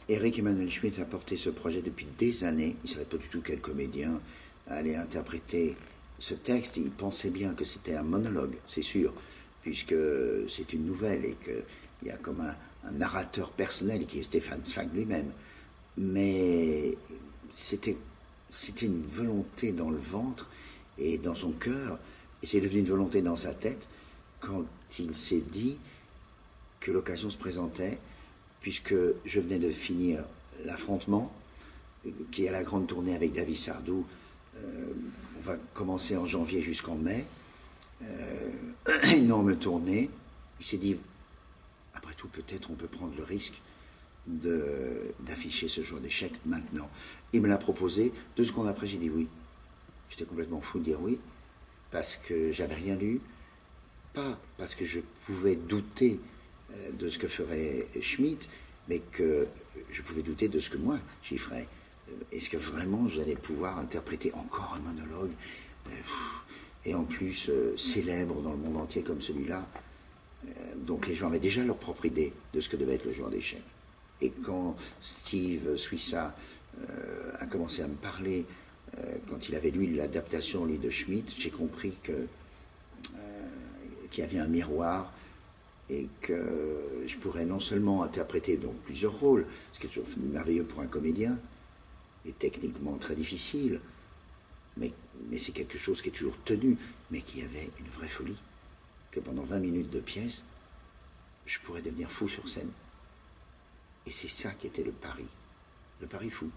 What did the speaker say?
Eric Emmanuel Schmitt a porté ce projet depuis des années. Il ne savait pas du tout quel comédien allait interpréter ce texte. Il pensait bien que c'était un monologue, c'est sûr, puisque c'est une nouvelle et qu'il y a comme un narrateur personnel qui est Stéphane Zweig lui-même. Mais c'était une volonté dans le ventre et dans son cœur, et c'est devenu une volonté dans sa tête quand il s'est dit que l'occasion se présentait, puisque je venais de finir L'Affrontement, qui est la grande tournée avec David Sardou. On va commencer en janvier jusqu'en mai. Énorme tournée. Il s'est dit, après tout, peut-être on peut prendre le risque d'afficher ce jour d'échec maintenant. Il me l'a proposé. 2 secondes après, j'ai dit oui. J'étais complètement fou de dire oui, parce que j'avais rien lu, pas parce que je pouvais douter de ce que ferait Schmitt, mais que je pouvais douter de ce que moi j'y ferais. Est-ce que vraiment j'allais pouvoir interpréter encore un monologue, et en plus célèbre dans le monde entier comme celui-là? Donc les gens avaient déjà leur propre idée de ce que devait être le jour d'échec. Et quand Steve Suissa a commencé à me parler, quand il avait lu l'adaptation de Schmitt, j'ai compris qu'il y avait un miroir et que je pourrais non seulement interpréter donc plusieurs rôles, ce qui est toujours merveilleux pour un comédien, et techniquement très difficile, mais c'est quelque chose qui est toujours tenu, mais qui avait une vraie folie, que pendant 20 minutes de pièce, je pourrais devenir fou sur scène. Et c'est ça qui était le pari fou.